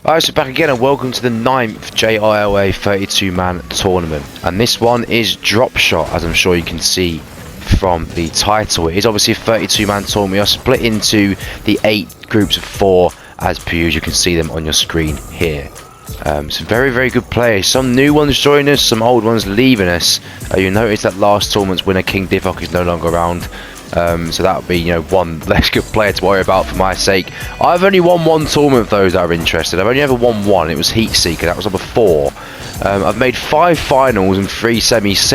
Alright, so back again and welcome to the 9th JRLA 32-man tournament. And this one is Dropshot, as I'm sure you can see from the title. It is obviously a 32-man tournament. We are split into the 8 groups of 4, as per usual. You can see them on your screen here. Some very, very good players. Some new ones joining us, some old ones leaving us. You notice that last tournament's winner, King Divok, is no longer around. So that'll be, one less good player to worry about for my sake. I've only won one tournament for those that are interested. I've only ever won one. It was Heat Seeker. That was number 4. I've made 5 finals and 3 semis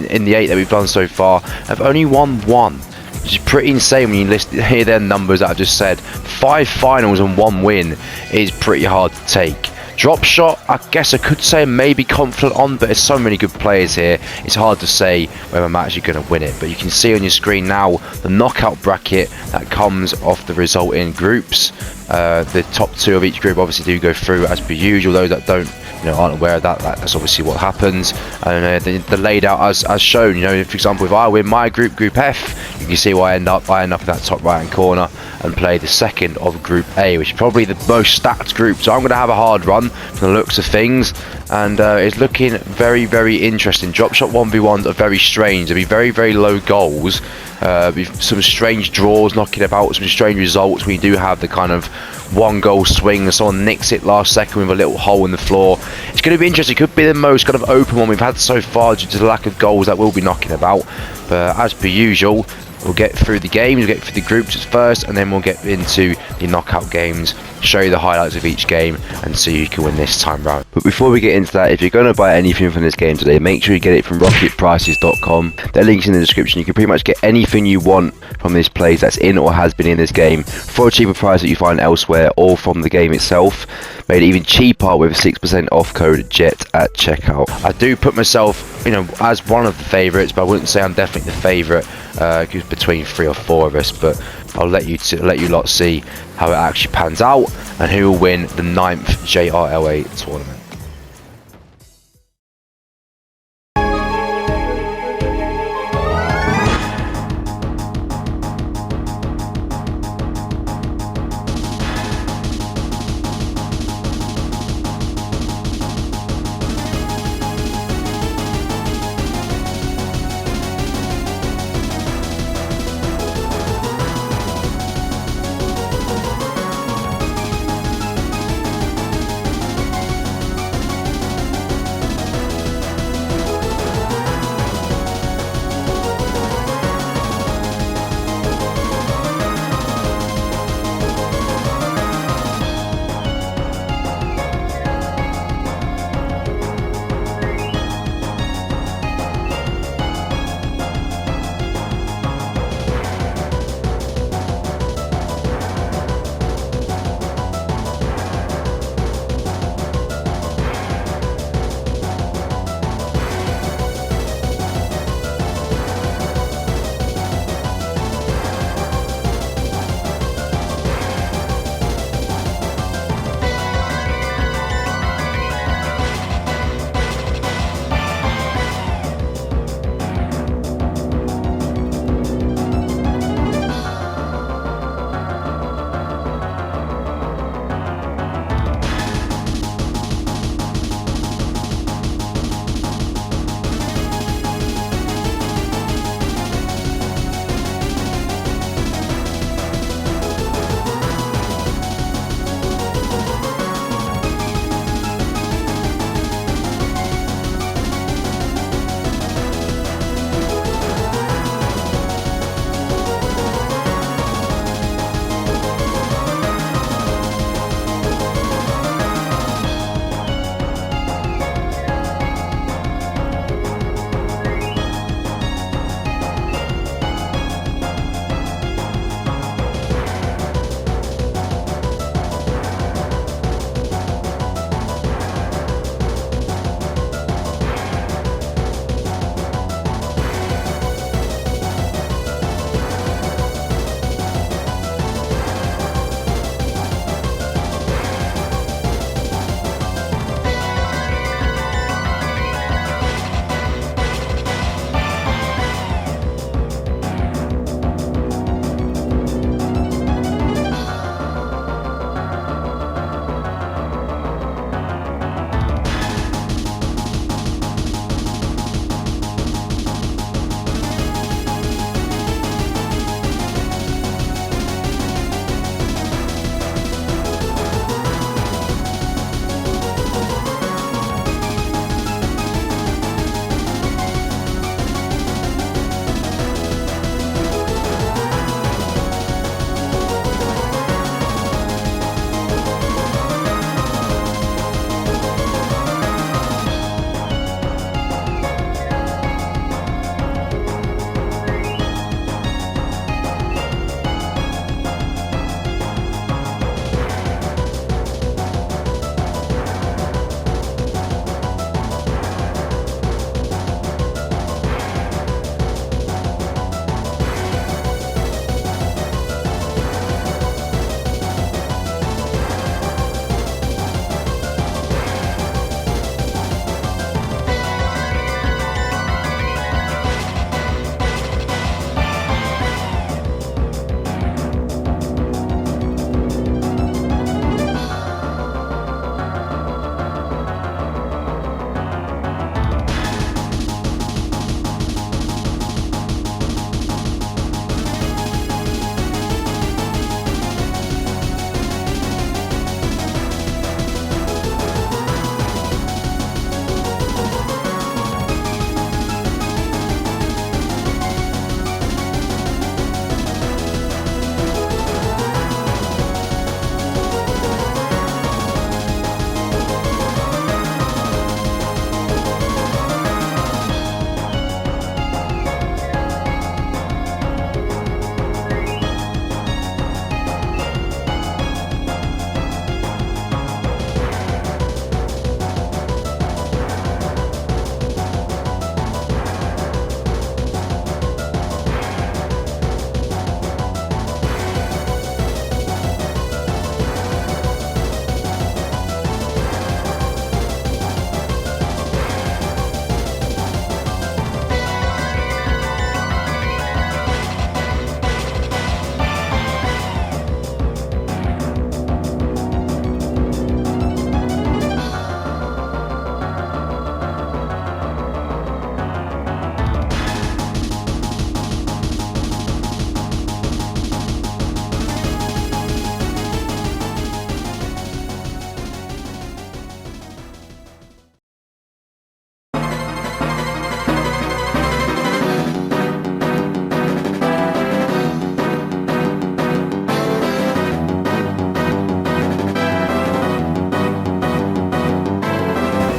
in the 8 that we've done so far. I've only won 1, which is pretty insane when you hear their numbers that I've just said. 5 finals and 1 win is pretty hard to take. Dropshot, I guess I could say I'm maybe confident on, but there's so many good players here, it's hard to say whether I'm actually going to win it. But you can see on your screen now the knockout bracket that comes off the resulting groups. The top 2 of each group obviously do go through as per usual. Those that don't, aren't aware of that's obviously what happens. And the laid out as shown. For example, if I win my group, Group F, you can see where I end up in that top right hand corner and play the second of Group A, which is probably the most stacked group. So I'm going to have a hard run from the looks of things, and it's looking very, very interesting. Dropshot 1v1s are very strange. There'll be very, very low goals. Some strange draws knocking about, some strange results. We do have the kind of 1-goal swing, someone nicks it last second with a little hole in the floor. It's going to be interesting. It could be the most kind of open one we've had so far due to the lack of goals that will be knocking about. But as per usual, we'll get through the games, we'll get through the groups first, and then we'll get into the knockout games, show you the highlights of each game, and see who can win this time round. But before we get into that, if you're going to buy anything from this game today, make sure you get it from rocketprices.com. Their link's in the description. You can pretty much get anything you want from this place that's in or has been in this game for a cheaper price that you find elsewhere or from the game itself. Made it even cheaper with a 6% off code JET at checkout. I do put myself, as one of the favourites, but I wouldn't say I'm definitely the favourite. Between 3 or 4 of us, but I'll let you lot see how it actually pans out and who will win the 9th JRLA tournament.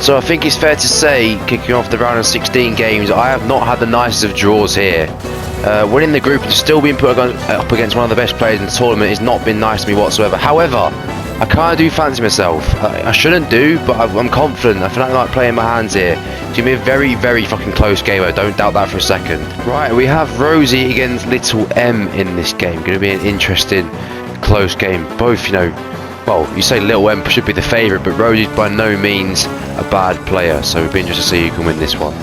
So I think it's fair to say, kicking off the round of 16 games, I have not had the nicest of draws here. Winning the group and still being put up against one of the best players in the tournament has not been nice to me whatsoever. However, I kind of do fancy myself. I shouldn't do, but I'm confident. I feel like playing my hands here. It's going to be a very, very fucking close game. I don't doubt that for a second. Right, we have Rosie against Little M in this game. Going to be an interesting, close game. Both, you know, well, you say Little M should be the favourite, but Rosie's by no means a bad player. So it'll be interesting to see who can win this one.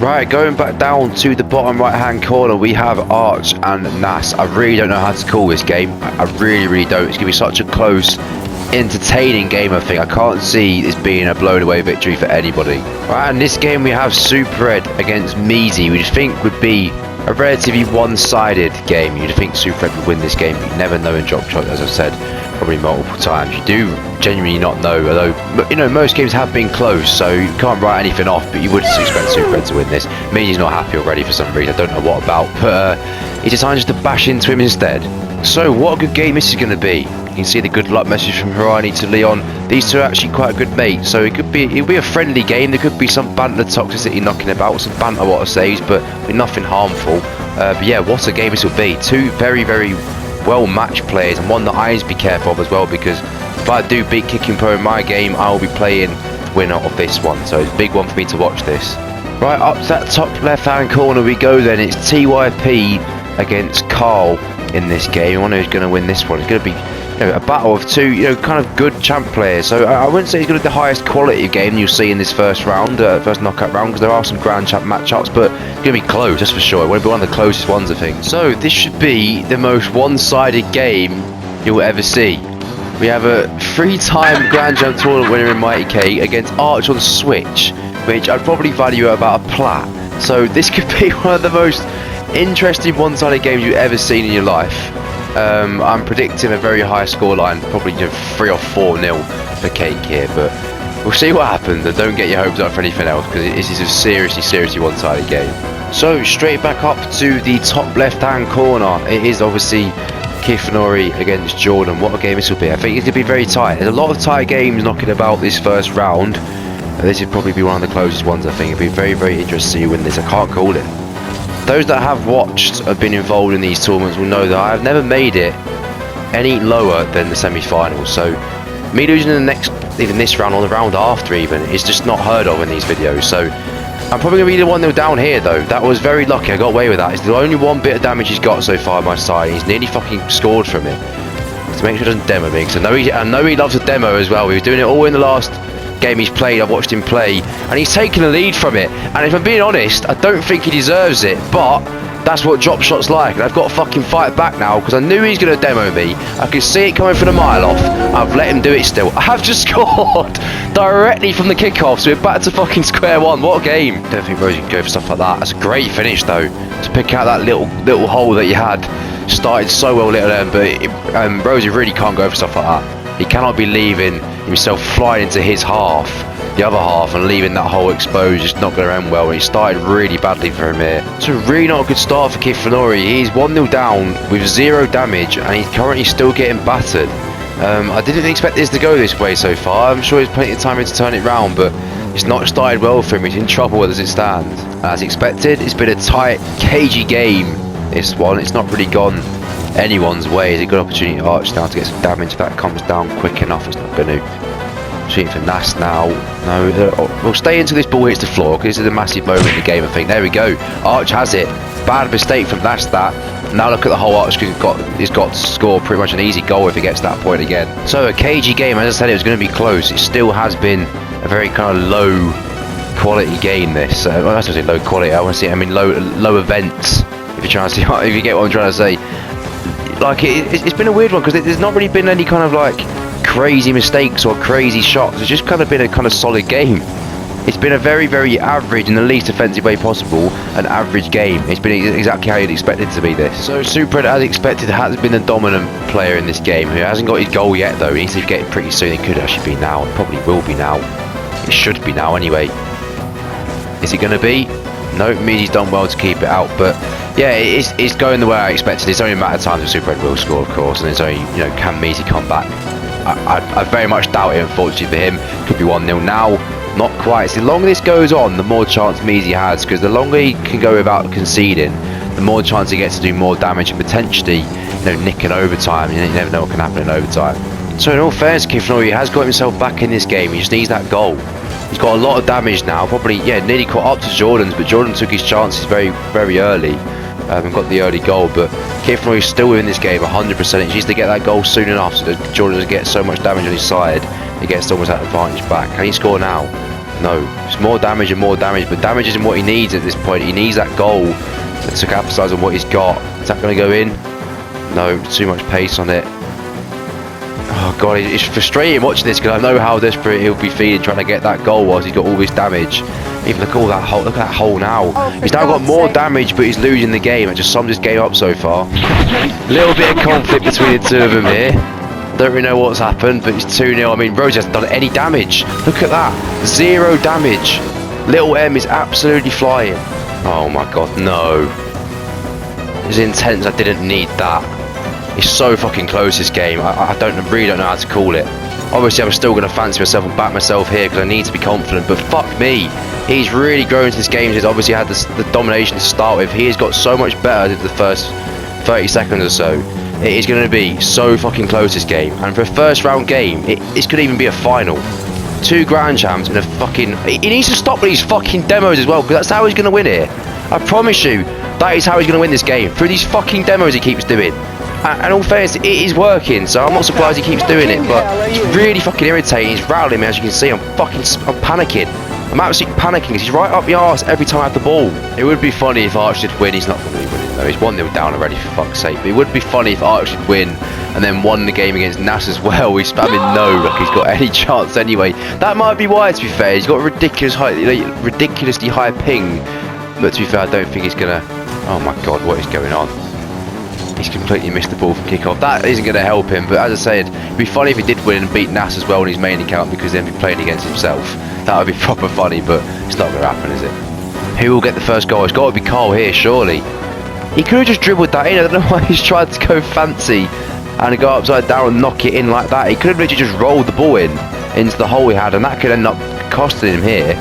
Right, going back down to the bottom right hand corner, we have Arch and Nas. I really don't know how to call this game. I really don't. It's going to be such a close, entertaining game. I think I can't see this being a blown away victory for anybody. Right, in this game we have Super Red against Measy, which I think would be a relatively one-sided game. You'd think Super Red would win this game, but you never know in Dropshot, as I've said probably multiple times. You do genuinely not know, although, you know, most games have been close, so you can't write anything off, but you would expect Super Red to win this. Measy's not happy already for some reason. I don't know what about, but he decided just to bash into him instead. So what a good game this is going to be. You can see the good luck message from Harani to Leon. These two are actually quite a good mates, so it'll be a friendly game. There could be some banter toxicity knocking about, some banter water saves, but nothing harmful. But yeah, what a game this will be. Two very, very well matched players, and one that I need to be careful of as well, because if I do beat Kicking Pro in my game, I will be playing the winner of this one. So it's a big one for me to watch this. Right, up to that top left hand corner we go then. It's TYP against Carl in this game. I wonder who's going to win this one. It's going to be, you know, a battle of two, you know, kind of good champ players. So I wouldn't say it's going to be the highest quality game you'll see in this first round, first knockout round, because there are some grand champ matchups, but it's going to be close, that's for sure. It won't be one of the closest ones, I think. So this should be the most one-sided game you'll ever see. We have a 3-time grand champ tournament winner in Mighty K against Arch on Switch, which I'd probably value at about a Plat. So this could be one of the most interesting one-sided games you've ever seen in your life. I'm predicting a very high scoreline, probably 3 or 4-0 for Cake here, but we'll see what happens, and don't get your hopes up for anything else, because this is a seriously one-sided game. So straight back up to the top left-hand corner, it is obviously Kifanori against Jordan. What a game this will be. I think it's going to be very tight. There's a lot of tight games knocking about this first round. This would probably be one of the closest ones, I think. It'll be very, very interesting to see who win this. I can't call it. Those that have watched, have been involved in these tournaments, will know that I have never made it any lower than the semi-finals. So me losing in the next, even this round or the round after even, is just not heard of in these videos. So I'm probably going to be the 1-0 down here though. That was very lucky, I got away with that. It's the only one bit of damage he's got so far on my side. He's nearly fucking scored from it. To make sure he doesn't demo me, because I know he loves a demo as well. He was doing it all in the last game he's played. I've watched him play, and he's taken the lead from it. And if I'm being honest, I don't think he deserves it, but that's what Dropshot's like, and I've got to fucking fight back now, because I knew he was going to demo me. I could see it coming from a mile off. I've let him do it still. I have just scored directly from the kickoff, so we're back to fucking square one. What a game. Don't think Rosie can go for stuff like that. That's a great finish though, to pick out that little hole that you had. Started so well, Little M, but Rosie really can't go for stuff like that. He cannot be leaving himself flying into his half, the other half, and leaving that hole exposed. Just not going to end well. And he started really badly for him here. So really not a good start for Kifanori. He's 1-0 down with 0 damage, and he's currently still getting battered. I didn't expect this to go this way so far. I'm sure there's plenty of time to turn it round, but it's not started well for him. He's in trouble as it stands. As expected, it's been a tight, cagey game, this one. It's not really gone anyone's way. It's a good opportunity to Arch now to get some damage. If that comes down quick enough, it's not going to. Shooting for Nas now. No, we'll stay until this ball hits the floor, because this is a massive moment in the game, I think. There we go. Arch has it. Bad mistake from Nas that. Now look at the whole Arch. He's got to score pretty much an easy goal if he gets to that point again. So a cagey game. As I said, it was going to be close. It still has been a very kind of low quality game, this. I was going to say low quality. I want to say, I mean low events. If you're trying to see, if you get what I'm trying to say. Like it's been a weird one, because there's not really been any kind of like crazy mistakes or crazy shots. It's just kind of been a kind of solid game. It's been a very, very average, in the least offensive way possible, an average game. It's been exactly how you'd expect it to be this. So Super Red, as expected, has been the dominant player in this game, who hasn't got his goal yet though. He needs to get it pretty soon. It could actually be now. It probably will be now. It should be now anyway. Is it going to be? No, Measy's done well to keep it out, but yeah, it's going the way I expected. It's only a matter of time that Super Red will score, of course, and it's only, you know, can Measy come back? I very much doubt it, unfortunately for him. Could be 1-0 now. Not quite. So the longer this goes on, the more chance Measy has, because the longer he can go without conceding, the more chance he gets to do more damage and potentially, nick an overtime. You never know what can happen in overtime. So in all fairness, Kifnori has got himself back in this game. He just needs that goal. He's got a lot of damage now. Probably, nearly caught up to Jordan's, but Jordan took his chances very, very early and got the early goal. But Kifnori's still in this game 100%. He needs to get that goal soon enough so that Jordan doesn't get so much damage on his side. He gets almost that advantage back. Can he score now? No. It's more damage and more damage, but damage isn't what he needs at this point. He needs that goal to capitalise on what he's got. Is that going to go in? No, too much pace on it. Oh god, it's frustrating watching this because I know how desperate he'll be feeling trying to get that goal whilst he's got all this damage. Even look at all that hole. Look at that hole now. He's now got more damage, but he's losing the game. It just sums this game up so far. Little bit of conflict between the two of them here. Don't really know what's happened, but it's 2-0. I mean, Rose hasn't done any damage. Look at that. 0 damage. Little M is absolutely flying. Oh my god, no. It's intense. I didn't need that. It's so fucking close, this game. I really don't know how to call it. Obviously, I'm still going to fancy myself and back myself here because I need to be confident. But fuck me. He's really grown into this game. He's obviously had the domination to start with. He has got so much better than the first 30 seconds or so. It is going to be so fucking close, this game. And for a first round game, this could even be a final. 2 grand champs in a fucking... He needs to stop with these fucking demos as well, because that's how he's going to win it. I promise you, that is how he's going to win this game. Through these fucking demos he keeps doing. And all fairness, it is working, so I'm not surprised he keeps doing it, but it's really fucking irritating. He's rattling me, as you can see. I'm panicking. I'm absolutely panicking because he's right up the arse every time I have the ball. It would be funny if Arch did win. He's not going to be winning though. He's 1-0 down already, for fuck's sake. But it would be funny if Arch did win and then won the game against Nas as well. He's spamming no like he's got any chance anyway. That might be why, to be fair. He's got a ridiculously high ping. But to be fair, I don't think he's going to... Oh my god, what is going on? He's completely missed the ball from kickoff. That isn't going to help him, but as I said, it'd be funny if he did win and beat Nas as well in his main account, because then he'd be playing against himself. That would be proper funny, but it's not going to happen, is it? Who will get the first goal? It's got to be Cole here, surely. He could have just dribbled that in. I don't know why he's tried to go fancy and go upside down and knock it in like that. He could have literally just rolled the ball into the hole he had, and that could end up costing him here.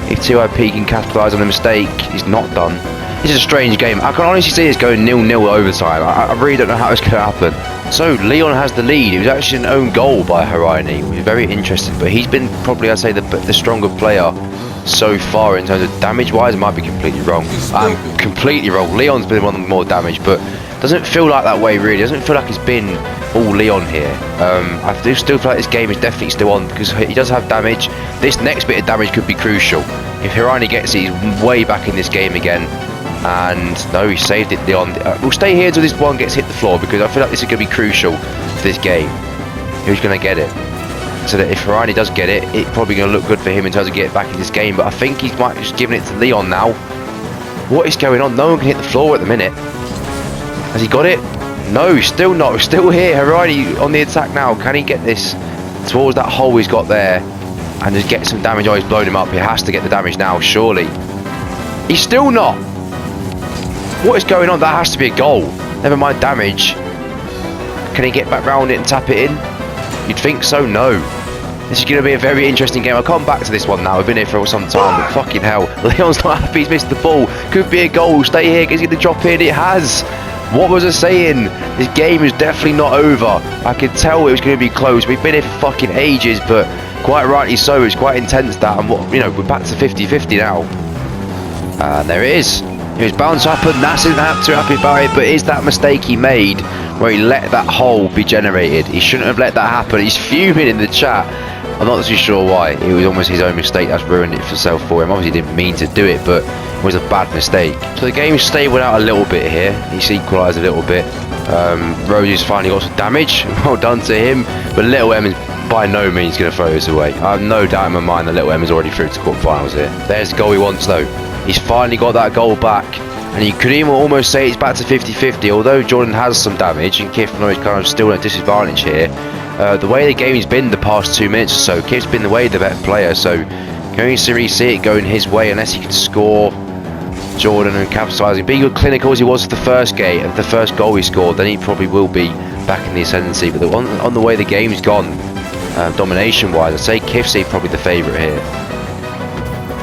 If 2IP can capitalise on a mistake, he's not done. This is a strange game. I can honestly see this going 0-0 overtime. I really don't know how it's going to happen. So Leon has the lead. It was actually an own goal by Haraini, which is very interesting. But he's been probably, I'd say, the stronger player so far in terms of damage-wise. I might be completely wrong. I'm completely wrong. Leon's been one of the more damage, but doesn't feel like that way really. Doesn't feel like it's been all Leon here. I do still feel like this game is definitely still on because he does have damage. This next bit of damage could be crucial. If Haraini gets it, he's way back in this game again. And no, he saved it, Leon. We'll stay here until this one gets hit the floor because I feel like this is going to be crucial for this game. Who's going to get it? So that if Haraini does get it, it's probably going to look good for him in terms of getting back in this game. But I think he might just giving it to Leon now. What is going on? No one can hit the floor at the minute. Has he got it? No, still not. Still here. Haraini on the attack now. Can he get this towards that hole he's got there and just get some damage? Oh, he's blown him up. He has to get the damage now, surely. He's still not. What is going on? That has to be a goal. Never mind damage. Can he get back round it and tap it in? You'd think so. No. This is going to be a very interesting game. I'll come back to this one now. I've been here for some time, but fucking hell. Leon's not happy. He's missed the ball. Could be a goal. Stay here. Is he going to drop in? It has. What was I saying? This game is definitely not over. I could tell it was going to be close. We've been here for fucking ages, but quite rightly so. It's quite intense that. And what, we're back to 50-50 now. And there it is. It was bound to happen. Nas isn't too happy about it, but is that mistake he made where he let that hole be generated? He shouldn't have let that happen. He's fuming in the chat. I'm not too sure why. It was almost his own mistake that's ruined it for him. Obviously he didn't mean to do it, but it was a bad mistake. So the game's stable out a little bit here. He's equalised a little bit. Rosie's finally got some damage. Well done to him. But Little M is by no means going to throw this away. I have no doubt in my mind that Little M is already through to quarterfinals here. There's the goal he wants though. He's finally got that goal back. And you could even almost say it's back to 50-50, although Jordan has some damage and Kifno is kind of still at a disadvantage here. The way the game's been the past 2 minutes or so, Kif's been the way the better player, so going to really see it going his way unless he can score Jordan and capitalising. Being good clinical as he was for the first game, the first goal he scored, then he probably will be back in the ascendancy. But on the way the game's gone, domination-wise, I'd say Kif's probably the favourite here.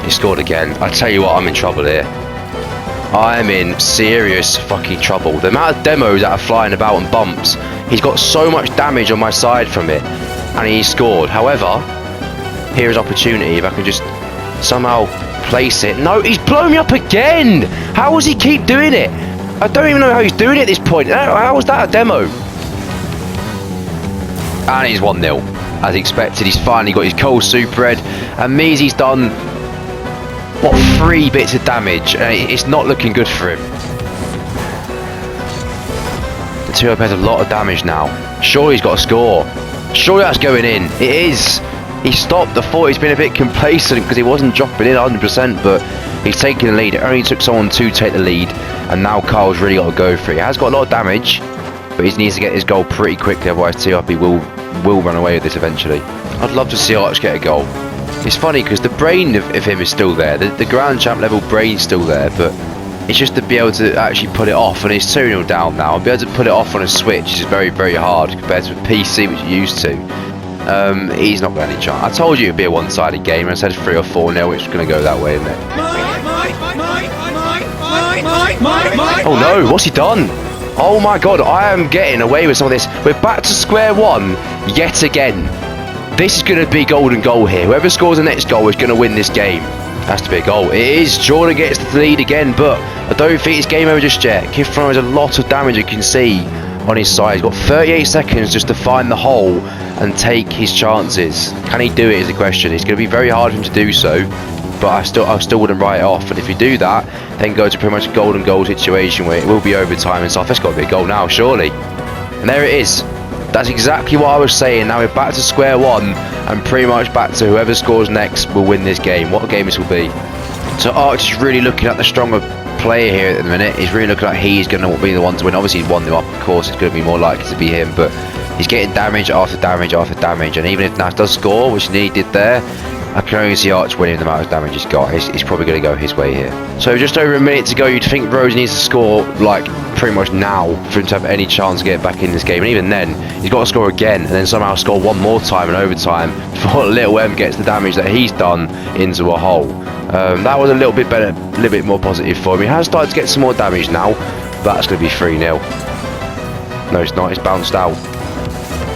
He scored again. I tell you what, I'm in trouble here. I'm in serious fucking trouble. The amount of demos that are flying about and bumps, he's got so much damage on my side from it, and he scored. However, here's opportunity if I can just somehow place it. No, he's blown me up again. How does he keep doing it? I don't even know how he's doing it at this point. How was that a demo? And he's 1-0. As expected, he's finally got his cold super head, and Measy's done, what, 3 bits of damage, and it's not looking good for him. The 2-up has a lot of damage now. Surely he's got a score. Surely that's going in. It is. He stopped. I thought he's been a bit complacent because he wasn't dropping in 100%, but he's taking the lead. It only took someone to take the lead, and now Carl's really got to go for it. He has got a lot of damage, but he needs to get his goal pretty quickly, otherwise TRP will run away with this eventually. I'd love to see Arch get a goal. It's funny because the brain of him is still there. The Grand Champ level brain's still there, but it's just to be able to actually put it off, and he's 2-0 down now, and be able to put it off on a Switch is very, very hard compared to a PC which you're used to. He's not got any chance. I told you it'd be a one-sided game, and I said 3 or 4-0, which is going to go that way, isn't it? Oh no, what's he done? Oh my god, I am getting away with some of this. We're back to square one yet again. This is going to be golden goal here. Whoever scores the next goal is going to win this game. Has to be a goal. It is. Jordan gets the lead again, but I don't think it's game over just yet. Kifron has a lot of damage, you can see, on his side. He's got 38 seconds just to find the hole and take his chances. Can he do it is the question. It's going to be very hard for him to do so, but I still wouldn't write it off. And if you do that, then go to pretty much a golden goal situation where it will be overtime and stuff. That's got to be a goal now, surely. And there it is. That's exactly what I was saying. Now we're back to square one, and pretty much back to whoever scores next will win this game. What a game this will be. So Arch is really looking at the stronger player here at the minute. He's really looking like he's going to be the one to win. Obviously he's 1-0 up, of course it's going to be more likely to be him, but he's getting damage after damage after damage, and even if Nas does score, which he did there, I can only see Arch winning the amount of damage he's got. He's probably going to go his way here. So just over a minute to go, you'd think Rose needs to score like pretty much now for him to have any chance to get back in this game, and even then he's got to score again and then somehow score one more time in overtime before Little M gets the damage that he's done into a hole. That was a little bit better, a little bit more positive for him. He has started to get some more damage now, but that's going to be 3-0. No, it's not. It's bounced out.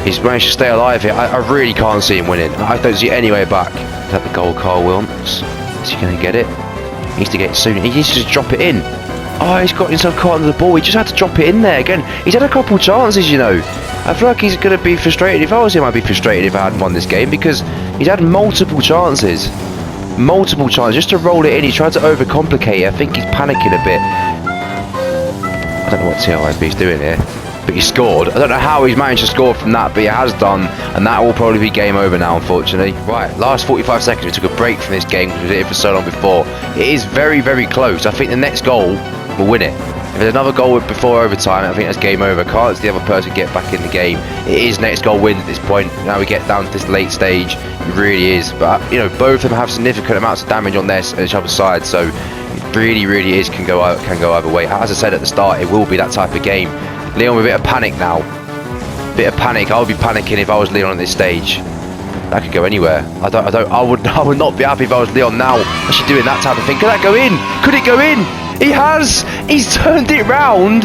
He's managed to stay alive here. I really can't see him winning. I don't see any way back. Is that the goal Carl wants? Is he going to get it? He needs to get it soon. He needs to just drop it in. Oh, he's got himself caught under the ball. He just had to drop it in there again. He's had a couple chances, you know. I feel like he's going to be frustrated. If I was him, I'd be frustrated if I hadn't won this game, because he's had multiple chances. Multiple chances just to roll it in. He tried to overcomplicate it. I think he's panicking a bit. I don't know what TRIB is doing here, but he scored. I don't know how he's managed to score from that, but he has done, and that will probably be game over now, unfortunately. Right, last 45 seconds, we took a break from this game because we did it for so long before. It is very, very close. I think the next goal will win it. If there's another goal before overtime, I think that's game over. Can't the other person get back in the game. It is next goal wins at this point. Now we get down to this late stage. It really is. But, you know, both of them have significant amounts of damage on each other's side, so it really, really is can go either way. As I said at the start, it will be that type of game. Leon with a bit of panic now. Bit of panic. I would be panicking if I was Leon at this stage. That could go anywhere. I would not be happy if I was Leon now. Actually doing that type of thing. Could that go in? Could it go in? He has! He's turned it round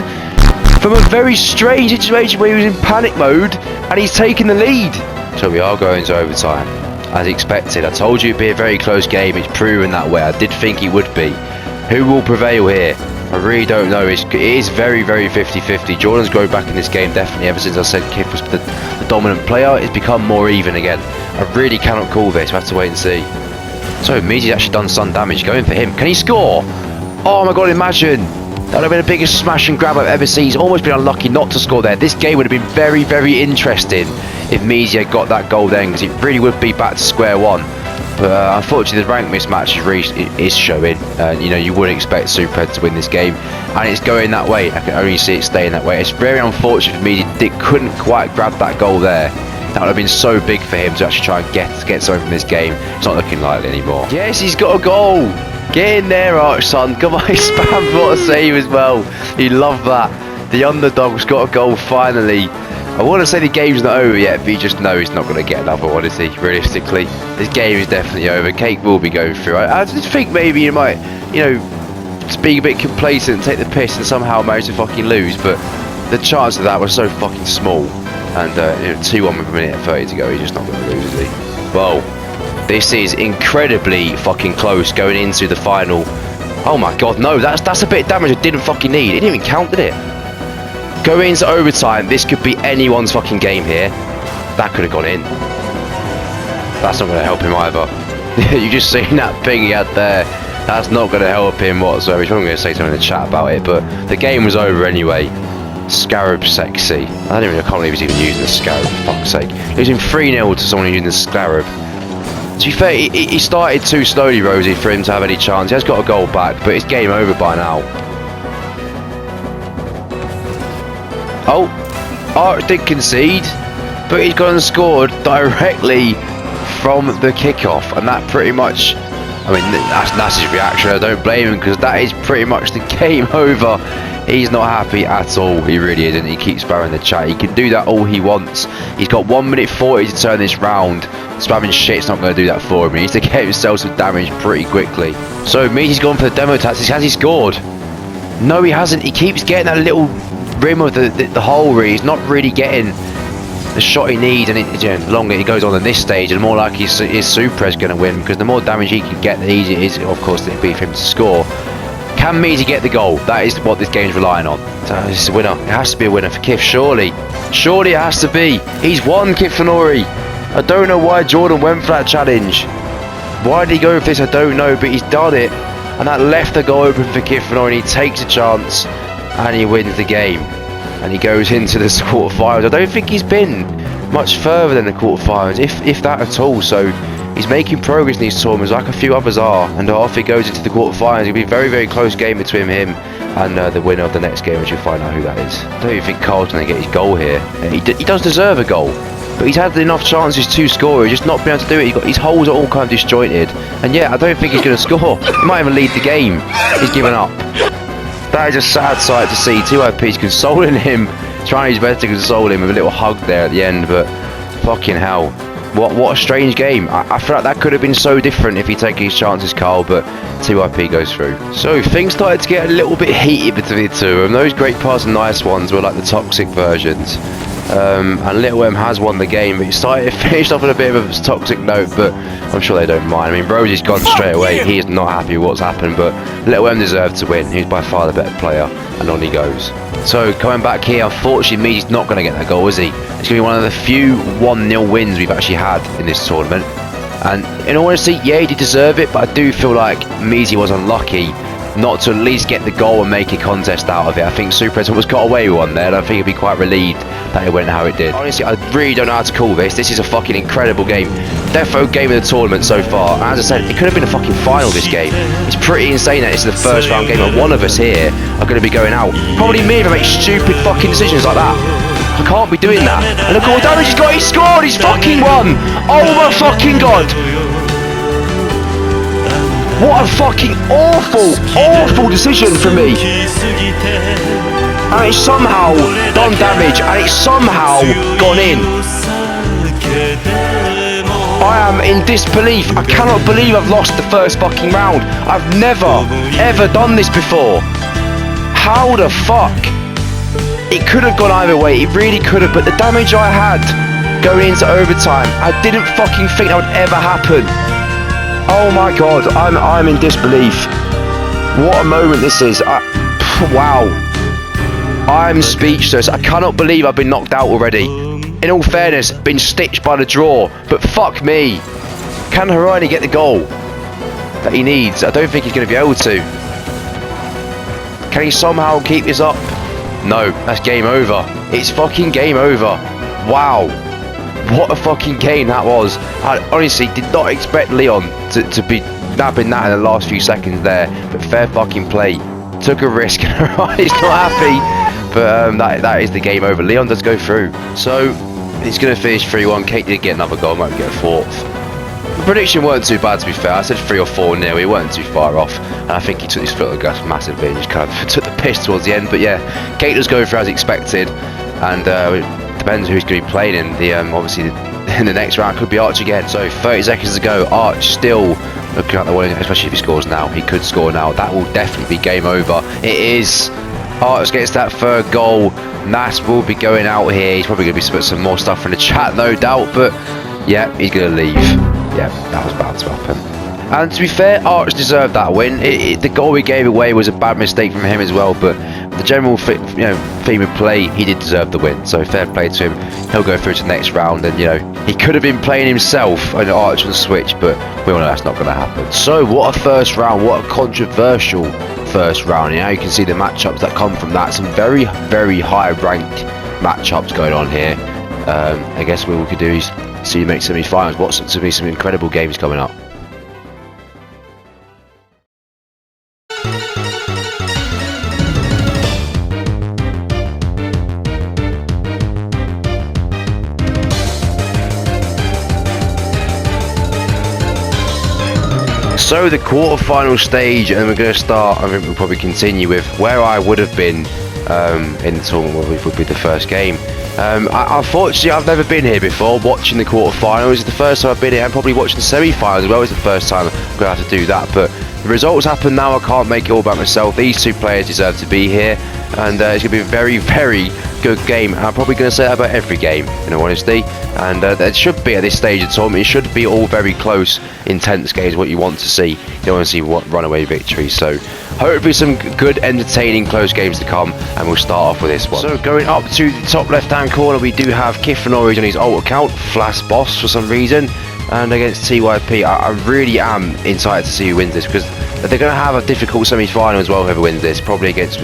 from a very strange situation where he was in panic mode, and he's taken the lead. So we are going to overtime, as expected. I told you it'd be a very close game. It's proven that way. I did think it would be. Who will prevail here? I really don't know. It is very, very 50-50. Jordan's grown back in this game, definitely, ever since I said Kif was the dominant player. It's become more even again. I really cannot call this. We have to wait and see. So Measy's actually done some damage. Going for him. Can he score? Oh my god, imagine. That would have been the biggest smash and grab I've ever seen. He's almost been unlucky not to score there. This game would have been very, very interesting if Measy had got that goal then, because it really would be back to square one. But unfortunately, the rank mismatch is showing. You know, you wouldn't expect Superhead to win this game, and it's going that way. I can only see it staying that way. It's very unfortunate for Measy. Dick couldn't quite grab that goal there. That would have been so big for him to actually try and get something from this game. It's not looking likely anymore. Yes, he's got a goal. Get in there, Arch, son. Come on, he spammed what a save as well. He loved that. The underdog's got a goal finally. I want to say the game's not over yet, but you just know he's not going to get another one, is he? Realistically, this game is definitely over. Cake will be going through. I just think maybe you might, you know, just be a bit complacent and take the piss and somehow manage to fucking lose, but the chance of that was so fucking small. And you know, 2-1 with a minute and 30 to go, he's just not going to lose, is he? Well, this is incredibly fucking close going into the final. Oh my god, no, that's a bit of damage I didn't fucking need. It didn't even count, did it? Going into overtime, this could be anyone's fucking game here. That could have gone in. That's not going to help him either. You just seen that ping he had there. That's not going to help him whatsoever. He's probably going to say something in the chat about it, but the game was over anyway. Scarab sexy. I can't believe he's even using the Scarab, for fuck's sake. Losing 3-0 to someone using the Scarab. To be fair, he started too slowly, Rosie, for him to have any chance. He has got a goal back, but it's game over by now. Oh, Art did concede, but he's gone and scored directly from the kickoff, and that pretty much, I mean, that's his reaction. I don't blame him, because that is pretty much the game over. He's not happy at all. He really isn't. He keeps spamming the chat. He can do that all he wants. He's got 1 minute 40 to turn this round. Spamming shit's not going to do that for him. He needs to get himself some damage pretty quickly. So it means he's gone for the demo tactics. Has he scored? No, he hasn't. He keeps getting that little rim of the hole where he's not really getting the shot he needs, and the longer he goes on in this stage, the more likely his Super is going to win, because the more damage he can get, the easier it is, of course, it'd be for him to score. Can Measy get the goal? That is what this game's relying on. So this is a winner. It has to be a winner for Kif, surely. Surely it has to be. He's won, Kif Fanori. I don't know why Jordan went for that challenge. Why did he go for this? I don't know, but he's done it. And that left the goal open for Kif Fanori, and he takes a chance, and he wins the game. And he goes into the quarterfinals. I don't think he's been much further than the quarterfinals, if that at all. So he's making progress in these tournaments, like a few others are, and off he goes into the quarterfinals. It'll be a very, very close game between him and the winner of the next game, which you'll find out who that is. I don't even think Carl's going to get his goal here. He does deserve a goal, but he's had enough chances to score. He's just not been able to do it. His holes are all kind of disjointed, and yeah, I don't think he's going to score. He might even lead the game. He's given up. That is a sad sight to see. 2IP's consoling him, trying his best to console him with a little hug there at the end, but fucking hell. What a strange game. I feel like that could have been so different if he'd taken his chances, Carl, but 2IP goes through. So things started to get a little bit heated between the two of them. Those great parts and nice ones were like the toxic versions. And Little M has won the game, but it finished off on a bit of a toxic note, but I'm sure they don't mind. I mean, Rosie's gone straight away. He is not happy with what's happened, but Little M deserved to win. He's by far the better player, and on he goes. So coming back here, unfortunately, Measy's not going to get that goal, is he? It's going to be one of the few 1-0 wins we've actually had in this tournament. And in all honesty, yeah, he did deserve it, but I do feel like Measy was unlucky not to at least get the goal and make a contest out of it. I think Super almost got away with one there, and I think he'd be quite relieved that it went how it did. Honestly, I really don't know how to call this. This is a fucking incredible game. Defo game of the tournament so far. And as I said, it could have been a fucking final, this game. It's pretty insane that it's the first round game, and one of us here are going to be going out. Probably me if I make stupid fucking decisions like that. I can't be doing that. And look at what damage he's got. He scored. He's fucking won. Oh my fucking god. What a fucking awful decision from me. And it's somehow done damage, and it's somehow gone in. I am in disbelief. I cannot believe I've lost the first fucking round. I've never, ever done this before. How the fuck? It could have gone either way. It really could have, but the damage I had going into overtime, I didn't fucking think that would ever happen. Oh my god, I'm in disbelief. What a moment this is. Wow. I'm speechless. I cannot believe I've been knocked out already. In all fairness, been stitched by the draw, but fuck me. Can Harani get the goal that he needs? I don't think he's going to be able to. Can he somehow keep this up? No, that's game over. It's fucking game over. Wow. What a fucking game that was. I honestly did not expect Leon to be nabbing that in the last few seconds there, but fair fucking play. Took a risk. He's not happy, but that is the game over. Leon does go through. So he's going to finish 3-1. Kate did get another goal, might get a fourth. The prediction weren't too bad, to be fair. I said 3 or 4-0. He weren't too far off, and I think he took his foot on the gas massively and just kind of took the piss towards the end. But yeah, Kate does go through as expected, and depends who's going to be playing in the obviously in the next round. Could be Arch again. So 30 seconds to go. Arch still looking at the wall, especially if he scores now. He could score now. That will definitely be game over. It is. Arch gets that third goal. Nas will be going out here. He's probably going to be putting some more stuff in the chat, no doubt. But yeah, he's going to leave. Yeah, that was bound to happen. And to be fair, Arch deserved that win. The goal he gave away was a bad mistake from him as well, but the general theme of play, he did deserve the win. So fair play to him. He'll go through to the next round, and he could have been playing himself on Arch on Switch, but we all know that's not going to happen. So what a first round, what a controversial first round. You can see the matchups that come from that. Some very, very high ranked matchups going on here. I guess what we could do is see you make semi-finals. What's to be some incredible games coming up. So the quarter-final stage, and we're going to start, I think we'll probably continue with where I would have been in the tournament, which would be the first game. Unfortunately, I've never been here before watching the quarter-finals. It's the first time I've been here, and probably watching the semi-finals as well. It's the first time I'm going to have to do that, but the results happen now. I can't make it all about myself. These two players deserve to be here, and it's going to be a very, very good game. I'm probably going to say that about every game, in all honesty. And it should be at this stage of the tournament. It should be all very close, intense games. What you want to see. You don't want to see runaway victories. So hopefully some good, entertaining, close games to come. And we'll start off with this one. So going up to the top left-hand corner, we do have Kiffanori on his alt account, Flash Boss for some reason. And against TYP, I really am excited to see who wins this, because they're going to have a difficult semi-final as well. Whoever wins this, probably against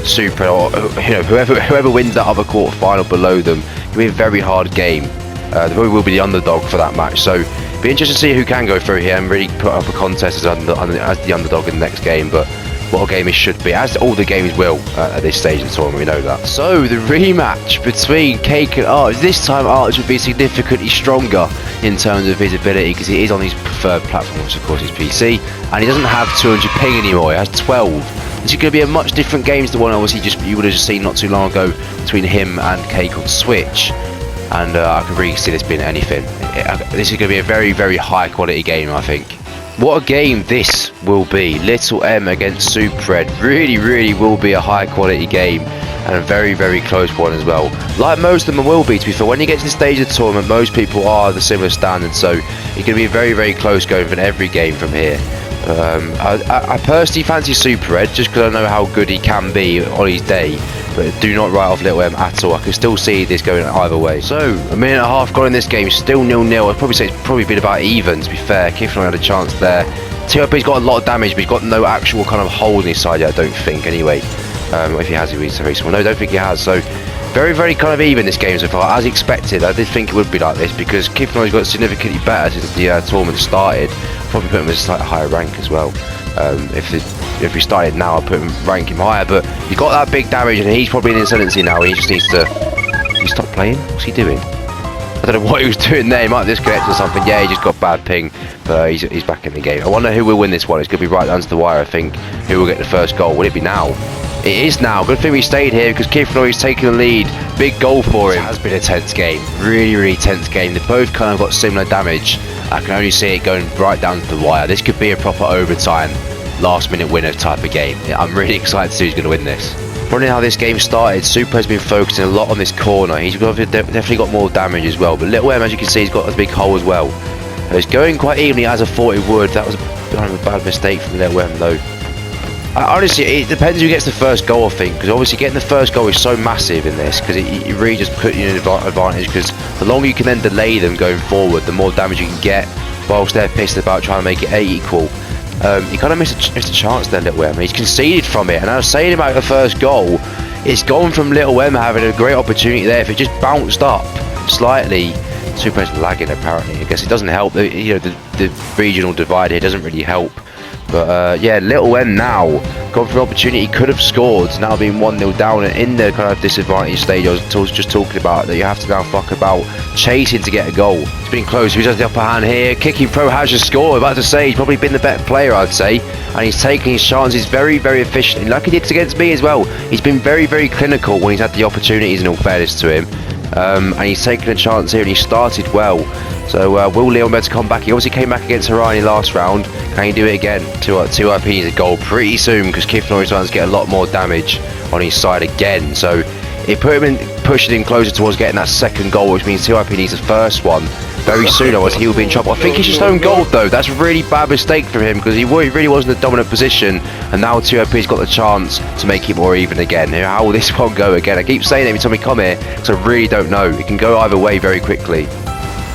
Super or whoever wins that other quarter-final below them. It'll be a very hard game. They probably will be the underdog for that match. So be interested to see who can go through here and really put up a contest as the underdog in the next game. But what a game it should be, as all the games will at this stage in the tournament, we know that. So the rematch between Cake and Arch. This time Arch would be significantly stronger in terms of his ability, because he is on his preferred platform, which of course is PC, and he doesn't have 200 ping anymore. He has 12. This is going to be a much different game to the one obviously you would have just seen not too long ago between him and Cake on Switch. And I can really see this being anything. This is going to be a very, very high quality game, I think. What a game this will be. Little M against Super Red. Really, really will be a high quality game, and a very, very close one as well. Like most of them will be, to be fair. When you get to the stage of the tournament, most people are the similar standard, so it's going to be a very, very close going for every game from here. I personally fancy Super Red, just because I know how good he can be on his day, but do not write off Little M at all. I can still see this going either way. So, a minute and a half gone in this game, still 0-0. I'd probably say it's probably been about even, to be fair. Kiffanori had a chance there. TRP's got a lot of damage, but he's got no actual kind of hole in his side yet, I don't think, anyway. If he has, he'll be very small. No, I don't think he has. So, very, very kind of even this game so far, as expected. I did think it would be like this, because Kiffanori's got significantly better since the tournament started. Probably put him as a slightly higher rank as well. If we started now, I'd rank him higher, but he's got that big damage, and he's probably in ascendancy now. He just needs to... Did he stop playing? What's he doing? I don't know what he was doing there. He might have disconnected or something. Yeah, he just got bad ping, but he's back in the game. I wonder who will win this one. It's going to be right down to the wire, I think. Who will get the first goal? Will it be now? It is now. Good thing we stayed here, because Kiffanori's taking the lead. Big goal for him. It has been a tense game. Really, really tense game. They both kind of got similar damage. I can only see it going right down to the wire. This could be a proper overtime, last minute winner type of game. I'm really excited to see who's going to win this. Probably how this game started, Super has been focusing a lot on this corner. He's definitely got more damage as well, but Little M, as you can see, he's got a big hole as well. It's going quite evenly as I thought it would. That was kind of a bad mistake from Little M though. Honestly, it depends who gets the first goal, I think, because obviously getting the first goal is so massive in this, because it really just puts you in an advantage, because the longer you can then delay them going forward, the more damage you can get, whilst they're pissed about trying to make it equal. He kind of missed a chance there, Little M. He's conceded from it, and I was saying about the first goal, it's gone from Little M having a great opportunity there. If it just bounced up slightly, Super's lagging apparently. I guess it doesn't help. The regional divide here doesn't really help. But yeah, Little M now gone for an opportunity. He could have scored. Now being 1-0 down and in the kind of disadvantage stage I was just talking about, that you have to now fuck about chasing to get a goal. It's been close. Who's has the upper hand here? Kicking Pro has just scored. About to say he's probably been the better player, I'd say, and he's taking his chances very, very efficiently, like he did against me as well. He's been very, very clinical when he's had the opportunities, in all fairness to him. and he's taken a chance here and he started well. So will Leon be able to come back? He obviously came back against Harani last round. Can he do it again? 2 IPs a goal pretty soon, because Kifnori's trying to get a lot more damage on his side again. So it pushing him closer towards getting that second goal, which means 2 IP needs the first one very soon, otherwise he'll be in trouble. I think he's just own goal though. That's a really bad mistake from him, because he really was in the dominant position, and now 2 IP's got the chance to make it more even again. How will this one go again? I keep saying it every time we come here, because I really don't know. It can go either way very quickly.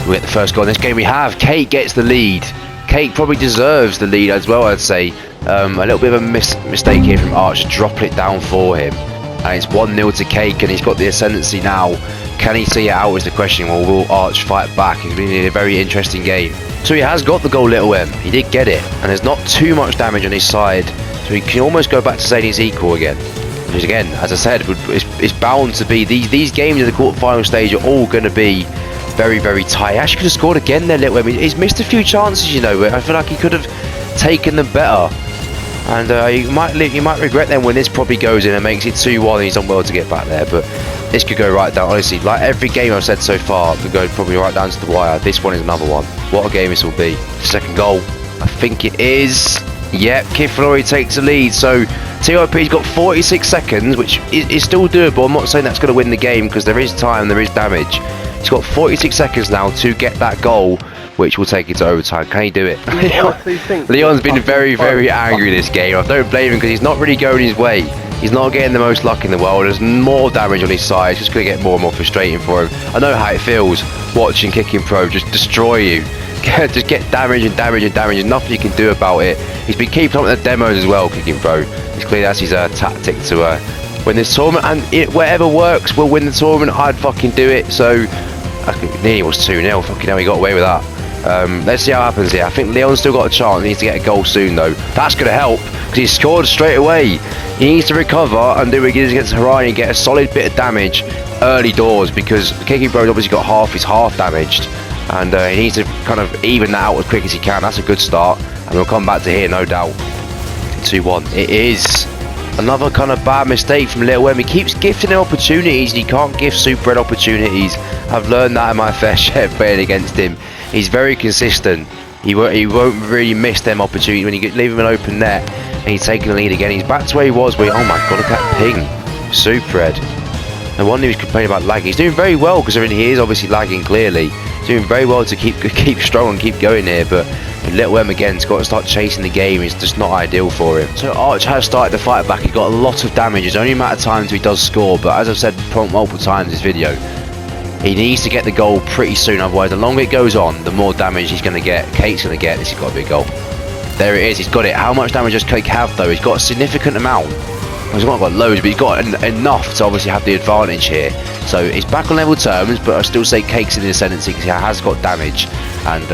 We get the first goal in this game. We have Kate gets the lead. Kate probably deserves the lead as well, I'd say. A little bit of a mistake here from Arch, dropping it down for him. And it's 1-0 to Cake, and he's got the ascendancy now. Can he see it out is the question. Well, will Arch fight back? It's been a very interesting game. So he has got the goal, Little M. He did get it, and there's not too much damage on his side, so he can almost go back to saying he's equal again. Which again, as I said, it's bound to be. These games in the quarterfinal stage are all going to be very, very tight. He actually could have scored again there, Little M. He's missed a few chances, you know. I feel like he could have taken them better. And you might regret them when this probably goes in and makes it 2-1 and he's done well to get back there. But this could go right down, honestly. Like every game I've said so far, could go probably right down to the wire. This one is another one. What a game this will be. Second goal, I think it is. Yep, Kiflori takes the lead. So TIP's got 46 seconds, which is still doable. I'm not saying that's going to win the game, because there is time, there is damage. He's got 46 seconds now to get that goal, which will take it to overtime. Can he do it? Leon's been very, very angry this game. I don't blame him, because he's not really going his way. He's not getting the most luck in the world. There's more damage on his side. It's just going to get more and more frustrating for him. I know how it feels watching Kicking Pro just destroy you. Just get damage and damage and damage. There's nothing you can do about it. He's been keeping up with the demos as well, Kicking Pro. It's clear that's his tactic to win this tournament. And whatever works will win the tournament. I'd fucking do it. So I nearly was 2-0. Fucking hell, he got away with that. Let's see how it happens here. I think Leon's still got a chance. He needs to get a goal soon though. That's going to help, because he scored straight away. He needs to recover and do what he does against Harani and get a solid bit of damage early doors, because Kicking Bro's obviously got half damaged, and he needs to kind of even that out as quick as he can. That's a good start, and we'll come back to here, no doubt. 2-1. It is another kind of bad mistake from Little M. He keeps gifting him opportunities, and he can't give Super Red opportunities. I've learned that in my fair share of playing against him. He's very consistent. He won't really miss them opportunities when you leave him an open net, and he's taking the lead again. He's back to where he was. Oh my god, look at that ping. Super Red. No wonder he was complaining about lagging. He's doing very well, because he is obviously lagging clearly. He's doing very well to keep strong and keep going here, but Little M again's got to start chasing the game. It's just not ideal for him. So Arch has started the fight back. He's got a lot of damage. It's only a matter of time until he does score, but as I've said multiple times in this video, he needs to get the goal pretty soon, otherwise the longer it goes on, the more damage he's going to get. Kate's going to get. This has got to be a goal. There it is, he's got it. How much damage does Kate have though? He's got a significant amount. Well, he's not got loads, but he's got enough to obviously have the advantage here. So he's back on level terms, but I still say Cake's in the ascendancy because he has got damage. And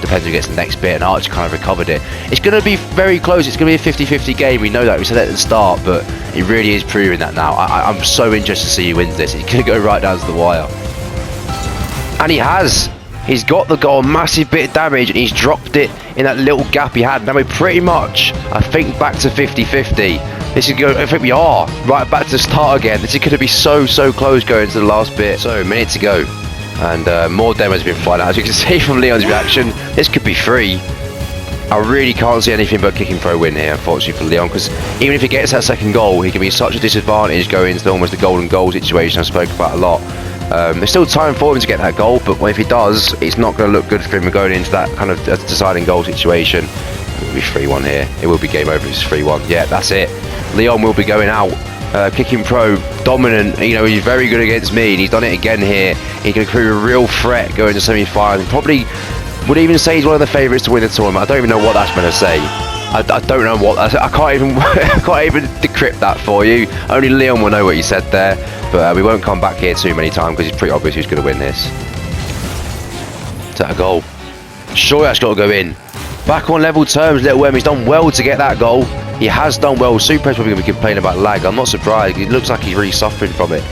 depends who gets the next bit, and Archer kind of recovered it. It's going to be very close. It's going to be a 50-50 game. We know that. We said that at the start, but it really is proving that now. I'm so interested to see who wins this. He's going to go right down to the wire. And he has. He's got the goal, massive bit of damage, and he's dropped it in that little gap he had. Now we're pretty much, I think, back to 50-50. This is going. I think we are right back to the start again. This is going to be so close going to the last bit. So a minute to go, and more demos have been flying out. As you can see from Leon's reaction, this could be free. I really can't see anything but kicking pro win here, unfortunately for Leon, because even if he gets that second goal, he can be such a disadvantage going into almost the golden goal situation I spoke about a lot. There's still time for him to get that goal, but if he does, it's not going to look good for him going into that kind of deciding goal situation. It will be 3-1 here. It will be game over. It's 3-1. Yeah, that's it. Leon will be going out. Kicking pro, dominant. You know, he's very good against me, and he's done it again here. He can prove a real threat going to semi-final. Probably would even say he's one of the favourites to win the tournament. I don't even know what that's meant to say. I don't know what that's, I can't even decrypt that for you. Only Leon will know what you said there. But we won't come back here too many times because it's pretty obvious who's going to win this. Is that a goal? Sure, that's got to go in. Back on level terms, Little M. He's done well to get that goal. He has done well. Super's probably going to be complaining about lag. I'm not surprised. It looks like he's really suffering from it.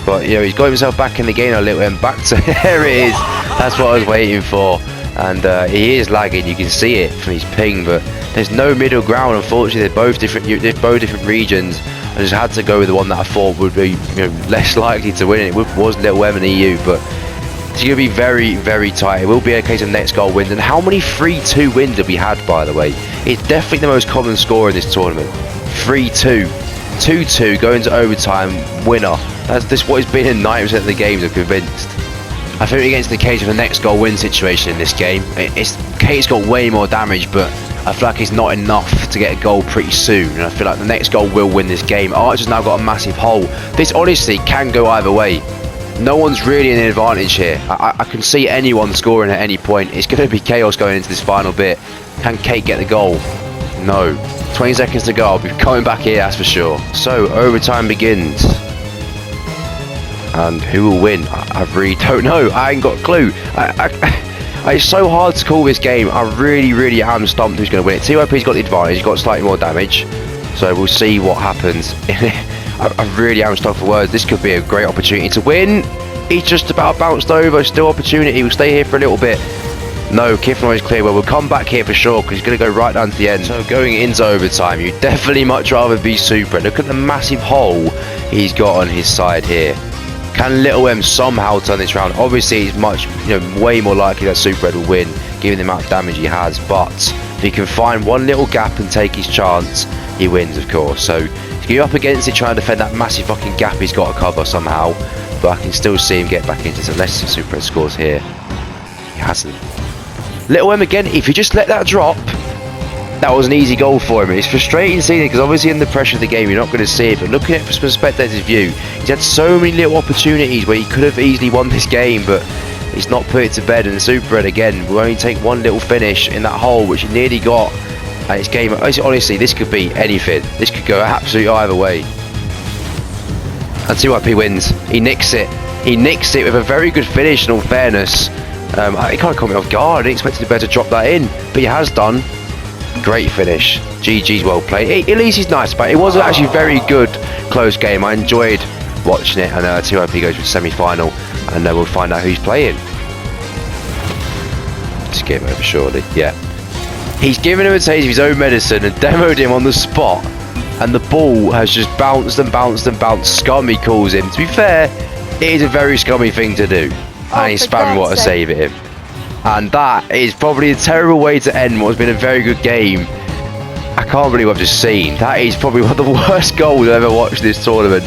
But, you know, he's got himself back in the game now, Little M. Back to... there it is. That's what I was waiting for. And he is lagging. You can see it from his ping. But there's no middle ground, unfortunately. They're both different regions. I just had to go with the one that I thought would be, less likely to win. It was Little M and EU, but it's going to be very, very tight. It will be a case of next goal wins. And how many 3-2 wins have we had, by the way? It's definitely the most common score in this tournament. 3-2, 2-2, going to overtime, winner. That's just what it's been in 90% of the games, I'm convinced. I think we're against the case of a next goal win situation in this game. Kate's got way more damage, but I feel like it's not enough to get a goal pretty soon. And I feel like the next goal will win this game. Arch has now got a massive hole. This honestly can go either way. No one's really in an advantage here. I can see anyone scoring at any point. It's going to be chaos going into this final bit. Can Kate get the goal? No. 20 seconds to go. I'll be coming back here, that's for sure. So, overtime begins. And who will win? I really don't know. I ain't got a clue. It's so hard to call this game. I really am stumped who's going to win it. TYP's got the advantage. He's got slightly more damage. So, we'll see what happens. I really am stuck for words. This could be a great opportunity to win. He's just about bounced over. Still opportunity. We'll stay here for a little bit. No, Kifnoy is clear. Well, we'll come back here for sure because he's going to go right down to the end. So going into overtime, you'd definitely much rather be Super. Look at the massive hole he's got on his side here. Can Little M somehow turn this round? Obviously, he's much, way more likely that Super Red will win, given the amount of damage he has. But if he can find one little gap and take his chance, he wins, of course. So you're up against it trying to defend that massive fucking gap he's got to cover somehow, but I can still see him get back into it unless the Super Red scores here. He hasn't. Little M again, if you just let that drop, that was an easy goal for him. It's frustrating seeing it because obviously in the pressure of the game you're not going to see it, but looking at it from a spectator's view, he's had so many little opportunities where he could have easily won this game, but he's not put it to bed. And the Super Red again will only take one little finish in that hole, which he nearly got. And it's game. Honestly, this could be anything. This could go absolutely either way. And TYP wins. He nicks it. He nicks it with a very good finish, in all fairness. He kind of caught me off guard. I didn't expect him to be able to drop that in, but he has done. Great finish. GG's well played. At least he's nice, but it was actually a very good, close game. I enjoyed watching it. And TYP goes to the semi-final, and we'll find out who's playing. Just game over, surely. Yeah. He's given him a taste of his own medicine and demoed him on the spot, and the ball has just bounced and bounced and bounced. Scummy calls him. To be fair, it is a very scummy thing to do. And he's spamming what to save at him. And that is probably a terrible way to end what has been a very good game. I can't believe what I've just seen. That is probably one of the worst goals I've ever watched this tournament.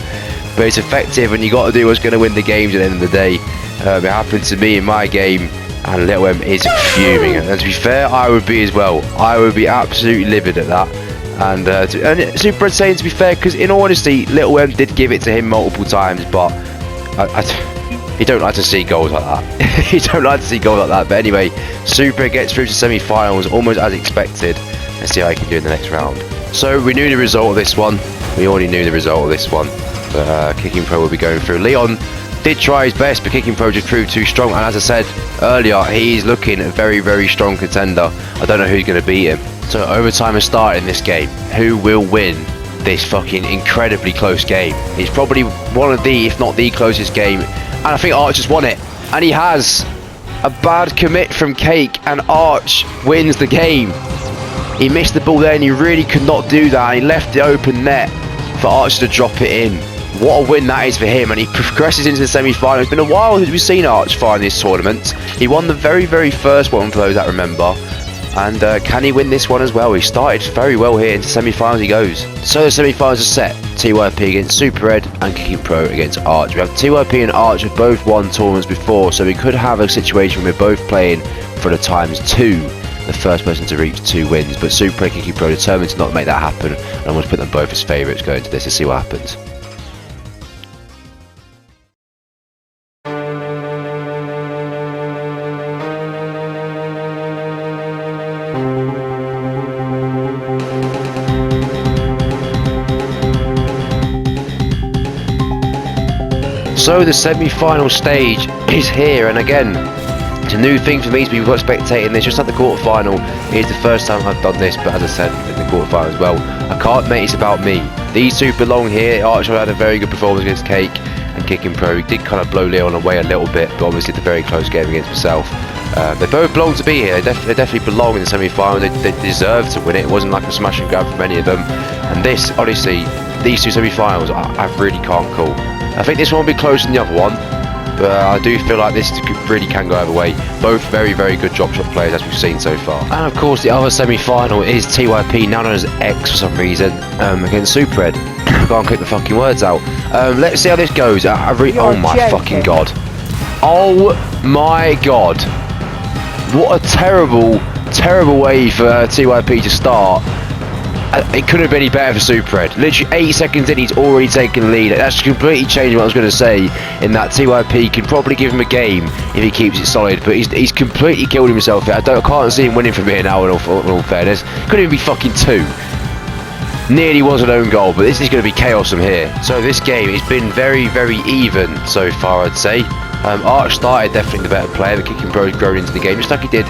But it's effective, and you got to do what's going to win the games at the end of the day. It happened to me in my game. And Little M is fuming, and to be fair, I would be as well. I would be absolutely livid at that. And Super Red saying, to be fair, because in all honesty, Little M did give it to him multiple times, but he don't like to see goals like that. He don't like to see goals like that. But anyway, Super gets through to semi-finals almost as expected. Let's see how he can do in the next round. So we knew the result of this one. We already knew the result of this one. But Kicking Pro will be going through. Leon did try his best, but Kicking Pro just proved too strong. And as I said earlier, he's looking a very strong contender. I don't know who's going to beat him. So overtime has started in this game. Who will win this fucking incredibly close game? It's probably one of the, if not the closest game. And I think Arch has won it. And he has. A bad commit from Cake, and Arch wins the game. He missed the ball there, and he really could not do that. He left the open net for Arch to drop it in. What a win that is for him, and he progresses into the semi-final. It's been a while since we've seen Arch fire in this tournament. He won the very first one, for those that remember. And can he win this one as well? He started very well here. Into semi-finals he goes. So the semi-finals are set. TYP against Super Red and Kicking Pro against Arch. We have TYP and Arch have both won tournaments before, so we could have a situation where we're both playing for the ×2. The first person to reach 2 wins. But Super Red and Kicking Pro determined to not make that happen. And I'm going to put them both as favourites going into this to see what happens. So the semi-final stage is here, and again, it's a new thing for me to be spectating this, just at the quarter-final. It's the first time I've done this, but as I said, in the quarter-final as well. I can't make it about me. These two belong here. Arch had a very good performance against Cake, and Kicking Pro, he did kind of blow Leon away a little bit, but obviously it's a very close game against himself. They both belong to be here. They definitely belong in the semi-final. They deserve to win it. It wasn't like a smash and grab from any of them. And this, honestly, these two semi-finals, I really can't call. I think this one will be closer than the other one, but I do feel like this really can go either way. Both very, very good Dropshot players, as we've seen so far. And of course, the other semi-final is TYP, now known as X for some reason, against Supered. I can't keep the fucking words out. Let's see how this goes. Oh my fucking god. Oh my god. What a terrible, terrible way for TYP to start. It couldn't have been any better for Supered. Literally 8 seconds in, he's already taken the lead. That's completely changed what I was going to say, in that TYP can probably give him a game if he keeps it solid, but he's completely killed himself here. I can't see him winning from here now, in all fairness. Couldn't even be fucking 2. Nearly was an own goal, but this is going to be chaos from here. So this game has been very, very even so far, I'd say. Arch started definitely the better player. The kicking pro has grown into the game, just like he did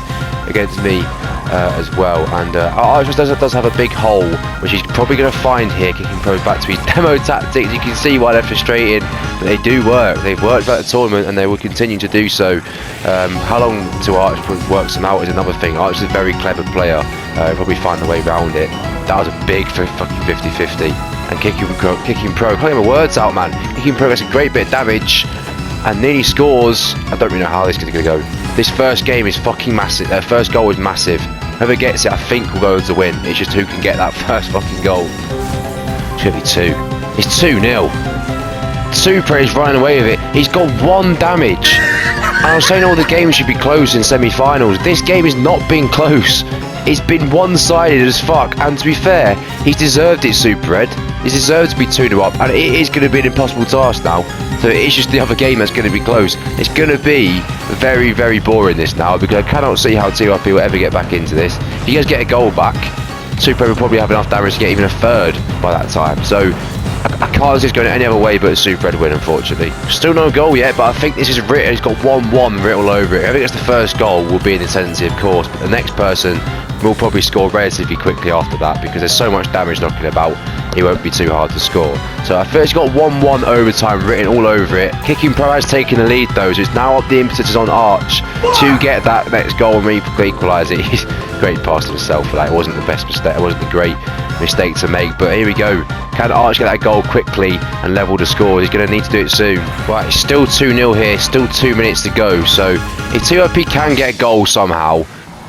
against me as well. And Arch does have a big hole, which he's probably going to find here. Kicking pro back to his demo tactics. You can see why they're frustrated, but they do work. They've worked at the tournament, and they will continue to do so. How long to Arch works them out is another thing. Arch is a very clever player. He'll probably find a way around it. That was a big fucking 50-50. And kicking pro, can't get my words out, man. Kicking pro gets a great bit of damage and nearly scores. I don't really know how this is going to go. This first game is fucking massive. Their first goal is massive. Whoever gets it, I think, will go to win. It's just who can get that first fucking goal. It's going to be 2. It's 2-0. Super is running away with it. He's got 1 damage. And I was saying all the games should be close in semi-finals. This game is not being close. It's been one-sided as fuck, and to be fair, he's deserved it, Super Ed. He's deserved to be 2-0 up, and it is going to be an impossible task now. So it's just the other game that's going to be close. It's going to be very, very boring this now, because I cannot see how TYP will ever get back into this. If he does get a goal back, Super Ed will probably have enough damage to get even a third by that time. So I can't see it's going any other way but a Super Ed win, unfortunately. Still no goal yet, but I think this is written. It's got 1-1 written all over it. I think it's the first goal will be in the tendency, of course, but the next person will probably score relatively quickly after that, because there's so much damage knocking about, it won't be too hard to score. So I think it's got 1-1 overtime written all over it. Kicking Pro has taken the lead though, so it's now up, the impetus is on Arch to get that next goal and equalise it. He's great pass to himself for that. It wasn't the best mistake, it wasn't a great mistake to make, but here we go. Can Arch get that goal quickly and level the score? He's going to need to do it soon. Right, it's still 2-0 here, still 2 minutes to go, so if TYP can get a goal somehow,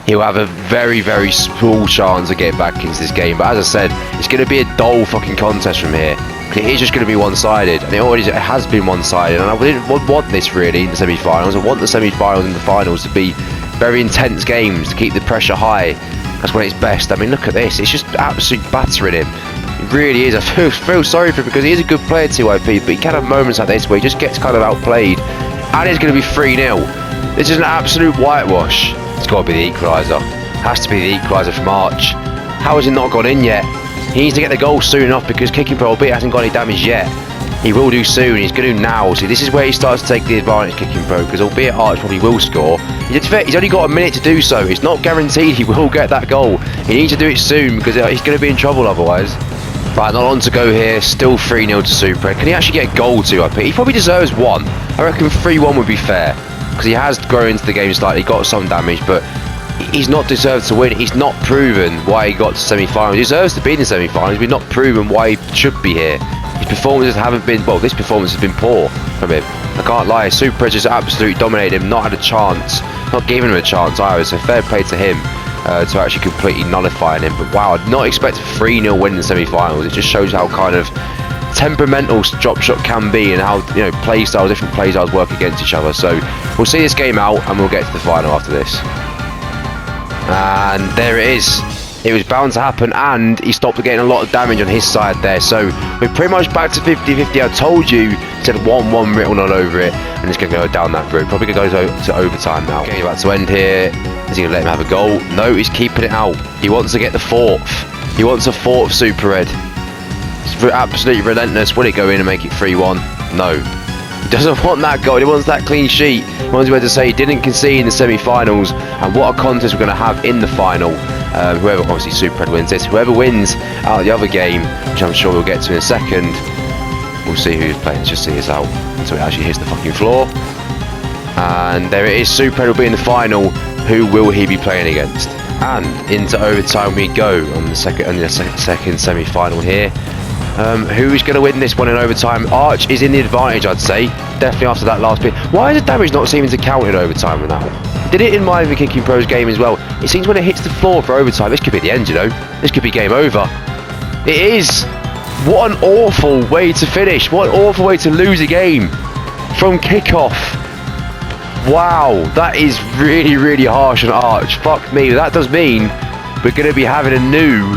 he'll have a very, very small chance of getting back into this game. But as I said, it's going to be a dull fucking contest from here. It is just going to be one-sided, and it has been one-sided, and I didn't want this really in the semi-finals. I want the semi-finals and the finals to be very intense games, to keep the pressure high. That's when it's best. I mean, look at this. It's just absolute battering him. It really is. I feel sorry for him, because he is a good player, TYP, but he can have moments like this where he just gets kind of outplayed. And it's going to be 3-0. This is an absolute whitewash. It's got to be the equaliser. Has to be the equaliser from Arch. How has it not gone in yet? He needs to get the goal soon enough, because Kicking Pro albeit hasn't got any damage yet. He will do soon. He's going to do now. See, this is where he starts to take the advantage, Kicking Pro, because albeit Arch probably will score, he's only got a minute to do so. It's not guaranteed he will get that goal. He needs to do it soon, because he's going to be in trouble otherwise. Right, not long to go here. Still 3-0 to Super. Can he actually get a goal too? He probably deserves 1. I reckon 3-1 would be fair, because he has grown into the game slightly, got some damage, but he's not deserved to win. He's not proven why he got to semi-finals. He deserves to be in the semi-finals, but he's not proven why he should be here. His performances haven't been, well, this performance has been poor from him. I can't lie. Super just absolutely dominated him, not had a chance, not giving him a chance either, so fair play to him to actually completely nullifying him. But wow, I'd not expect a 3-0 win in the semi-finals. It just shows how kind of temperamental Dropshot can be, and how, you know, different play styles work against each other. So we'll see this game out, and we'll get to the final after this. And there it is. It was bound to happen, and he stopped getting a lot of damage on his side there. So we're pretty much back to 50-50. I told you, said 1-1 written all over it, and it's going to go down that route. Probably going to go to overtime now. Game about to end here. Is he going to let him have a goal? No, he's keeping it out. He wants to get the 4th. He wants a 4th Super Ed. It's absolutely relentless. Will it go in and make it 3-1? No. He doesn't want that goal. He wants that clean sheet. He wants to be able to say he didn't concede in the semi-finals, and what a contest we're going to have in the final. Whoever, obviously Super Ed wins this. Whoever wins out of the other game, which I'm sure we'll get to in a second, we'll see who's playing. Let's just see this out until it actually hits the fucking floor. And there it is. Super Ed will be in the final. Who will he be playing against? And into overtime we go on the second semi-final here. Who's going to win this one in overtime? Arch is in the advantage, I'd say. Definitely after that last bit. Why is the damage not seeming to count in overtime now? Did it in my Kicking Pro's game as well. It seems when it hits the floor for overtime, this could be the end, you know. This could be game over. It is. What an awful way to finish. What an awful way to lose a game from kickoff. Wow, that is really, really harsh on Arch. Fuck me. That does mean we're going to be having a new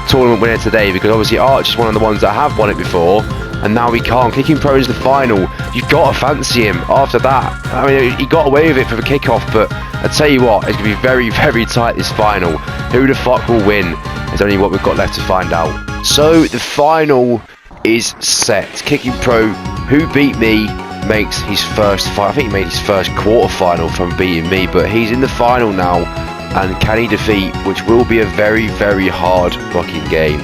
tournament winner today, because obviously Arch is one of the ones that have won it before, and now we can't. Kicking Pro is the final. You've got to fancy him after that. I mean, he got away with it for the kickoff, but I tell you what, it's going to be very, very tight this final. Who the fuck will win? It's only what we've got left to find out. So the final is set. Kicking Pro, who beat me, makes his first fight. I think he made his first quarter-final from beating me, but he's in the final now. And can he defeat, which will be a very, very hard fucking game.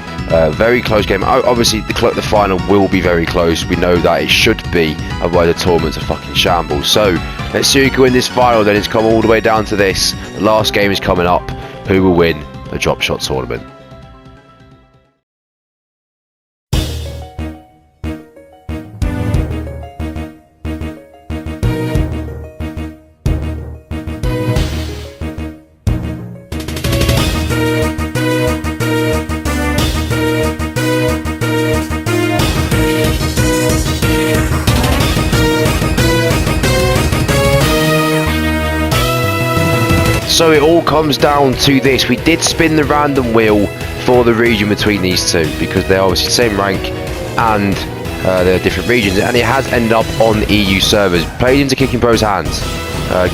Very close game. Obviously, the final will be very close. We know that it should be, otherwise the tournament's a fucking shambles. So, let's see who can win this final. Then it's come all the way down to this. The last game is coming up. Who will win the Dropshot tournament? So it all comes down to this. We did spin the random wheel for the region between these two, because they're obviously the same rank and they're different regions, and it has ended up on the EU servers. Played into Kicking Pro's hands.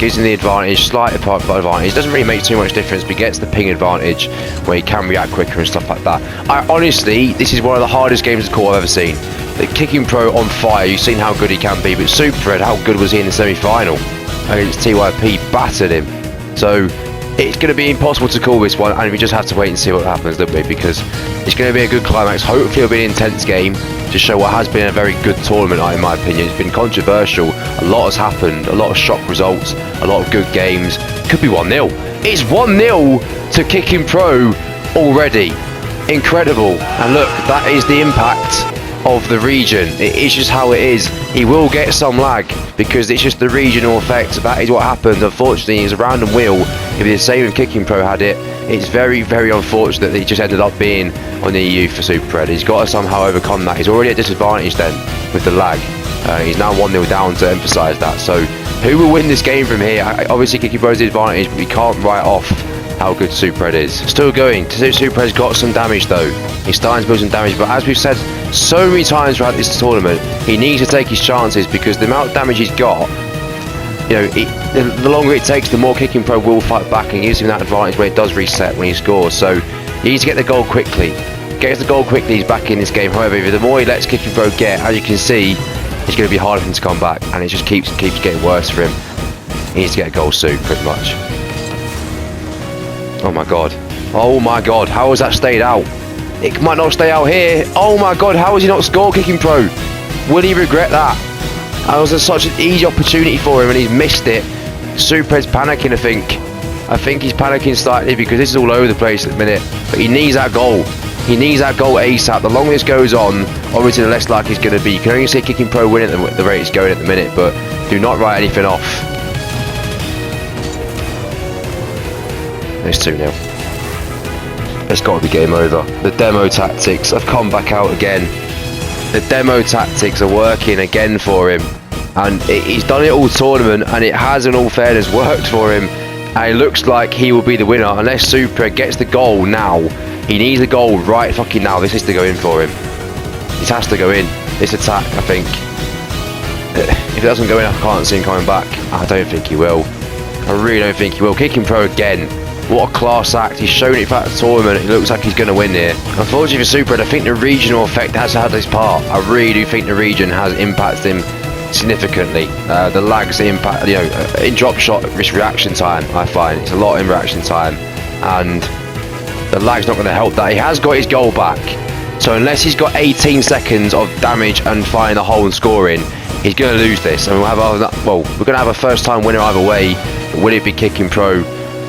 Gives him the advantage, slight advantage. Doesn't really make too much difference, but gets the ping advantage where he can react quicker and stuff like that. Honestly, this is one of the hardest games of call I've ever seen. The Kicking Pro on fire, you've seen how good he can be, but Super Red, how good was he in the semi-final? Against TYP, battered him. So it's going to be impossible to call this one, and we just have to wait and see what happens, don't we? Because it's going to be a good climax. Hopefully it'll be an intense game to show what has been a very good tournament, in my opinion. It's been controversial. A lot has happened. A lot of shock results. A lot of good games. Could be 1-0. It's 1-0 to Kicking Pro already. Incredible. And look, that is the impact of the region. It is just how it is. He will get some lag because it's just the regional effect. That is what happens. Unfortunately, it's a random wheel. If the same if Kicking Pro had it, it's very, very unfortunate that he just ended up being on the EU for Super Red. He's got to somehow overcome that. He's already at disadvantage then with the lag. He's now 1-0 down to emphasise that. So who will win this game from here? Obviously Kicking Pro's the advantage, but we can't write off how good Super Red is. Still going. Super Red's got some damage though. He's starting to build some damage, but as we've said so many times throughout this tournament, he needs to take his chances, because the amount of damage he's got, you know, the longer it takes, the more Kicking Pro will fight back, and gives him that advantage when it does reset when he scores. So he needs to get the goal quickly. Gets the goal quickly, he's back in this game. However, the more he lets Kicking Pro get, as you can see, it's going to be harder for him to come back, and it just keeps getting worse for him. He needs to get a goal soon, pretty much. Oh my god. Oh my god, how has that stayed out? It might not stay out here. Oh my god, how has he not scored, Kicking Pro? Will he regret that? That was such an easy opportunity for him and he's missed it. Super Red's panicking, I think. I think he's panicking slightly because this is all over the place at the minute. But he needs that goal. He needs that goal ASAP. The longer this goes on, obviously the less likely he's going to be. You can only see Kicking Pro win at the rate it's going at the minute, but do not write anything off. It's 2-0. It's got to be game over. The demo tactics have come back out again. The demo tactics are working again for him. And he's done it all tournament, and it has, in all fairness, worked for him. And it looks like he will be the winner unless Super gets the goal now. He needs a goal right fucking now. This is to go in for him. This has to go in. This attack, I think. If it doesn't go in, I can't see him coming back. I don't think he will. I really don't think he will. Kicking Pro again. What a class act. He's shown it throughout the tournament. It looks like he's going to win here. Unfortunately for Super Red, I think the regional effect has had his part. I really do think the region has impacted him significantly. The lags impact, you know, in Dropshot, this reaction time, I find. It's a lot in reaction time. And the lag's not going to help that. He has got his goal back. So unless he's got 18 seconds of damage and finding the hole and scoring, he's going to lose this. And we're going to have a first time winner either way. Will it be Kicking Pro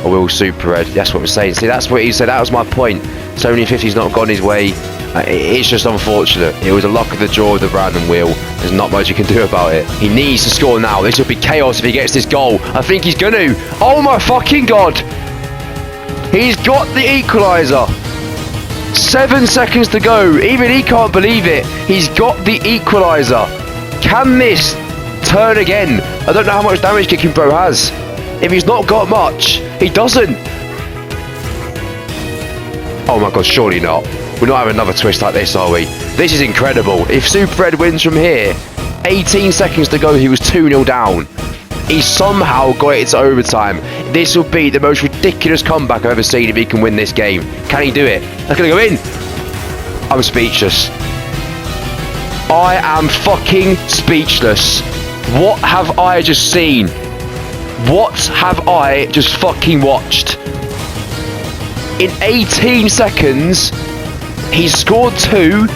or will Super Red? That's what we're saying. See, that's what he said. That was my point. So many 50's not gone his way, It's just unfortunate. It was a luck of the draw with the random wheel. There's not much you can do about it. He needs to score now. This will be chaos if he gets this goal. I think he's going to. Oh my fucking god. He's got the equaliser. 7 seconds to go. Even he can't believe it. He's got the equaliser. Can this turn again? I don't know how much damage Kicking Pro has. If he's not got much, he doesn't. Oh my god, surely not. We're not having another twist like this, are we? This is incredible. If Super Red wins from here, 18 seconds to go, he was 2-0 down. He somehow got it to overtime. This will be the most ridiculous comeback I've ever seen if he can win this game. Can he do it? That's going to go in. I'm speechless. I am fucking speechless. What have I just seen? What have I just fucking watched? In 18 seconds, he scored 2,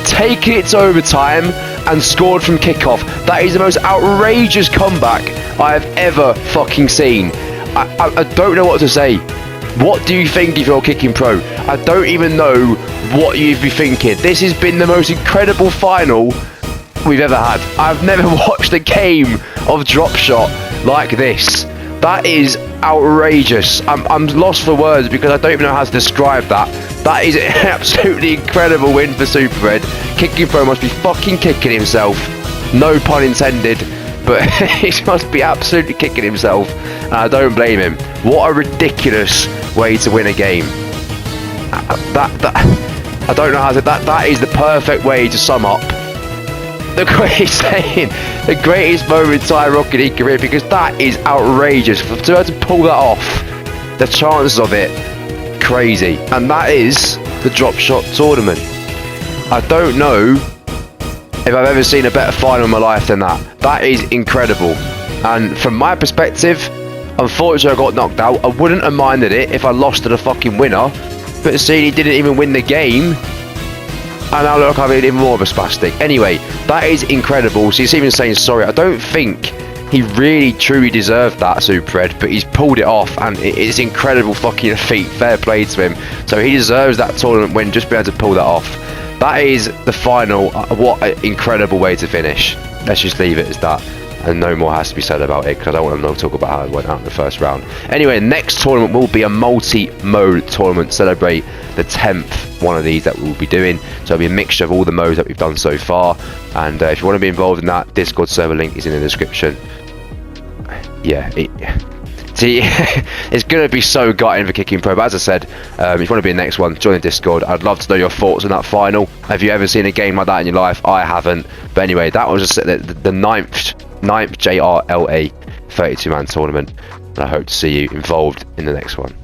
taken it to overtime, and scored from kickoff. That is the most outrageous comeback I have ever fucking seen. I don't know what to say. What do you think if you're Kicking Pro? I don't even know what you'd be thinking. This has been the most incredible final we've ever had. I've never watched a game of Dropshot like this. That is outrageous. I'm lost for words because I don't even know how to describe that. That is an absolutely incredible win for Super Red. Kicking Pro must be fucking kicking himself. No pun intended, but he must be absolutely kicking himself. And I don't blame him. What a ridiculous way to win a game. I don't know how to. That is the perfect way to sum up the greatest moment in Ty Rocket League career, because that is outrageous. To be able to pull that off, the chances of it, crazy. And that is the Dropshot tournament. I don't know if I've ever seen a better final in my life than that. That is incredible. And from my perspective, unfortunately I got knocked out. I wouldn't have minded it if I lost to the fucking winner, but seeing he didn't even win the game, and now look, I'm even more of a spastic. Anyway, that is incredible. So he's even saying sorry. I don't think he really truly deserved that, Super Red, but he's pulled it off, and it's incredible fucking feat. Fair play to him. So he deserves that tournament win, just being able to pull that off. That is the final. What an incredible way to finish. Let's just leave it as that. And no more has to be said about it, because I don't want to talk about how it went out in the first round. Anyway, next tournament will be a multi-mode tournament. Celebrate the 10th one of these that we'll be doing. So it'll be a mixture of all the modes that we've done so far. And if you want to be involved in that, Discord server link is in the description. Yeah, see, it's going to be so gutting for Kicking Pro. But as I said, if you want to be in the next one, join the Discord. I'd love to know your thoughts on that final. Have you ever seen a game like that in your life? I haven't. But anyway, that was just the ninth JRLA 32-man tournament, and I hope to see you involved in the next one.